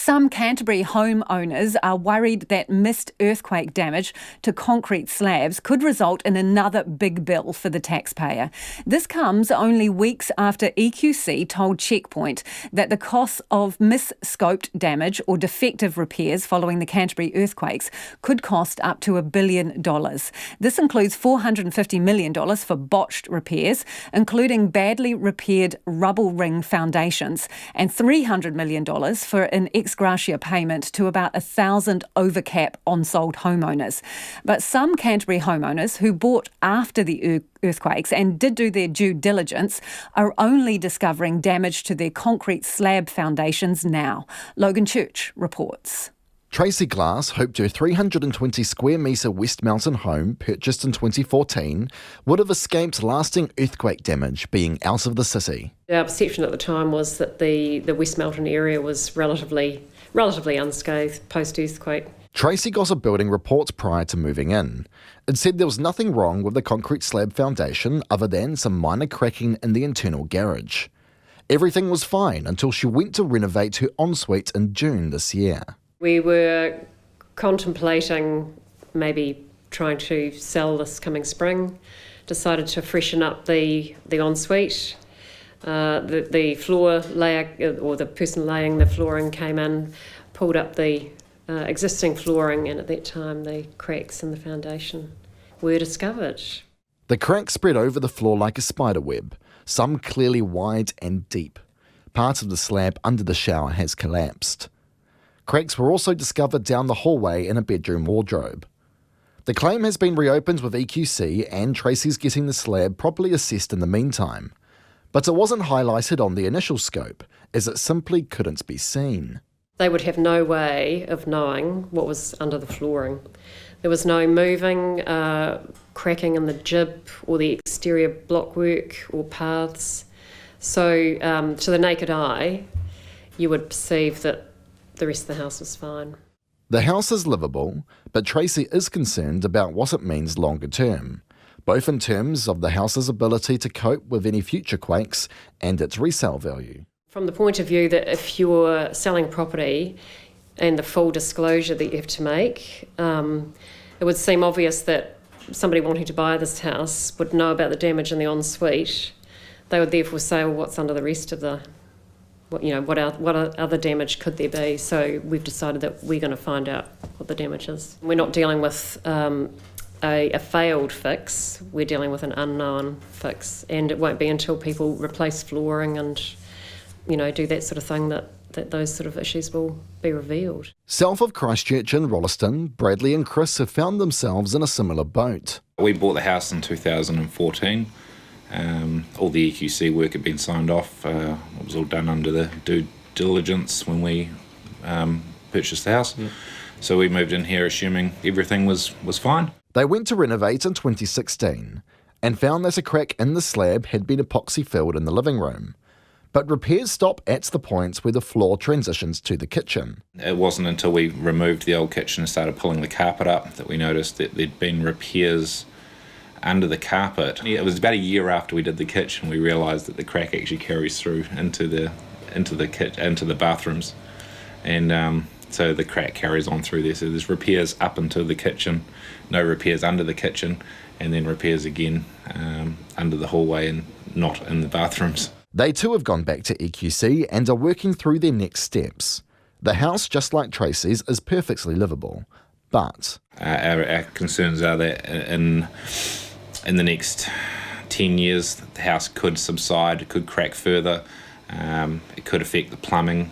Some Canterbury homeowners are worried that missed earthquake damage to concrete slabs could result in another big bill for the taxpayer. This comes only weeks after EQC told Checkpoint that the costs of misscoped damage or defective repairs following the Canterbury earthquakes could cost up to $1 billion. This includes $450 million for botched repairs, including badly repaired rubble ring foundations, and $300 million for an ex-gratia payment to about 1,000 overcap onsold homeowners. But some Canterbury homeowners who bought after the earthquakes and did do their due diligence are only discovering damage to their concrete slab foundations now. Logan Church reports. Tracy Glass hoped her 320 square metre West Mountain home, purchased in 2014, would have escaped lasting earthquake damage being out of the city. Our perception at the time was that the West Mountain area was relatively unscathed post-earthquake. Tracy got a building report prior to moving in. It said there was nothing wrong with the concrete slab foundation other than some minor cracking in the internal garage. Everything was fine until she went to renovate her ensuite in June this year. We were contemplating maybe trying to sell this coming spring, decided to freshen up the ensuite. The floor layer, or the person laying the flooring, came in, pulled up the existing flooring, and at that time the cracks in the foundation were discovered. The cracks spread over the floor like a spider web, some clearly wide and deep. Part of the slab under the shower has collapsed. Cracks were also discovered down the hallway in a bedroom wardrobe. The claim has been reopened with EQC, and Tracy's getting the slab properly assessed in the meantime. But it wasn't highlighted on the initial scope, as it simply couldn't be seen. They would have no way of knowing what was under the flooring. There was no moving, cracking in the jib or the exterior blockwork or paths. So to the naked eye, you would perceive that the rest of the house was fine. The house is livable, but Tracy is concerned about what it means longer term, both in terms of the house's ability to cope with any future quakes and its resale value. From the point of view that if you're selling property and the full disclosure that you have to make, it would seem obvious that somebody wanting to buy this house would know about the damage in the ensuite. They would therefore say, well, what's under the rest of the, what other damage could there be? So we've decided that we're going to find out what the damage is. We're not dealing with a failed fix, we're dealing with an unknown fix, and it won't be until people replace flooring and do that sort of thing that those sort of issues will be revealed. South of Christchurch in Rolleston, Bradley and Chris have found themselves in a similar boat. We bought the house in 2014. All the EQC work had been signed off. It was all done under the due diligence when we purchased the house. Yeah. So we moved in here assuming everything was fine. They went to renovate in 2016 and found that a crack in the slab had been epoxy filled in the living room. But repairs stop at the point where the floor transitions to the kitchen. It wasn't until we removed the old kitchen and started pulling the carpet up that we noticed that there'd been repairs under the carpet. It was about a year after we did the kitchen we realised that the crack actually carries through into the bathrooms, and so the crack carries on through there. So there's repairs up into the kitchen, no repairs under the kitchen, and then repairs again under the hallway and not in the bathrooms. They too have gone back to EQC and are working through their next steps. The house, just like Tracy's, is perfectly livable, but our concerns are that in the next 10 years the house could subside, it could crack further, it could affect the plumbing.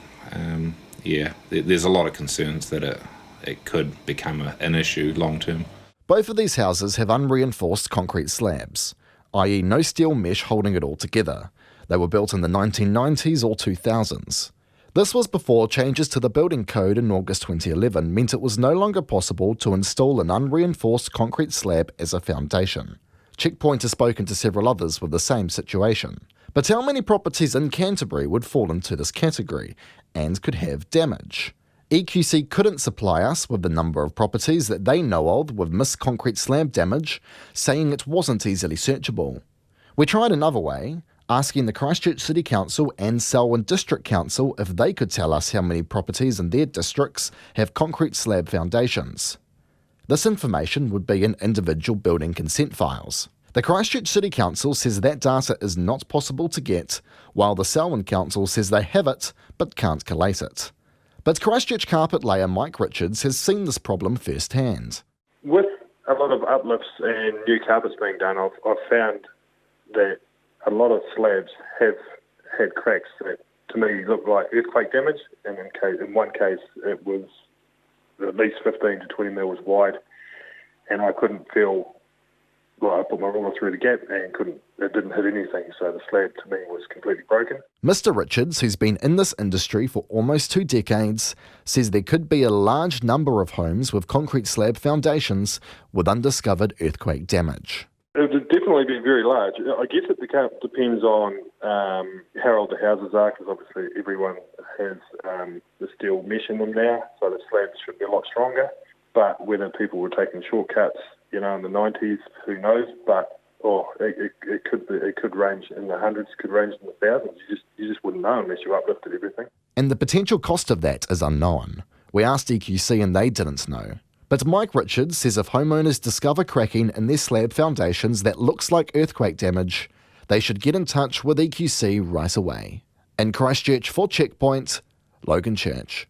There's a lot of concerns that it could become an issue long term. Both of these houses have unreinforced concrete slabs, i.e. no steel mesh holding it all together. They were built in the 1990s or 2000s. This was before changes to the building code in August 2011 meant it was no longer possible to install an unreinforced concrete slab as a foundation. Checkpoint has spoken to several others with the same situation. But how many properties in Canterbury would fall into this category and could have damage? EQC couldn't supply us with the number of properties that they know of with missed concrete slab damage, saying it wasn't easily searchable. We tried another way, asking the Christchurch City Council and Selwyn District Council if they could tell us how many properties in their districts have concrete slab foundations. This information would be in individual building consent files. The Christchurch City Council says that data is not possible to get, while the Selwyn Council says they have it but can't collate it. But Christchurch carpet layer Mike Richards has seen this problem firsthand. With a lot of uplifts and new carpets being done, I've found that a lot of slabs have had cracks that to me look like earthquake damage, and in one case it was at least 15 to 20 mils wide, and I couldn't feel. Well, I put my ruler through the gap and it didn't hit anything, so the slab to me was completely broken. Mr. Richards, who's been in this industry for almost 2 decades, says there could be a large number of homes with concrete slab foundations with undiscovered earthquake damage. It would definitely be very large. I guess it depends on how old the houses are, because obviously everyone has the steel mesh in them now, so the slabs should be a lot stronger. But whether people were taking shortcuts, in the 90s, who knows? But it could range in the hundreds, could range in the thousands. You just wouldn't know unless you uplifted everything. And the potential cost of that is unknown. We asked EQC and they didn't know. But Mike Richards says if homeowners discover cracking in their slab foundations that looks like earthquake damage, they should get in touch with EQC right away. In Christchurch for Checkpoint, Logan Church.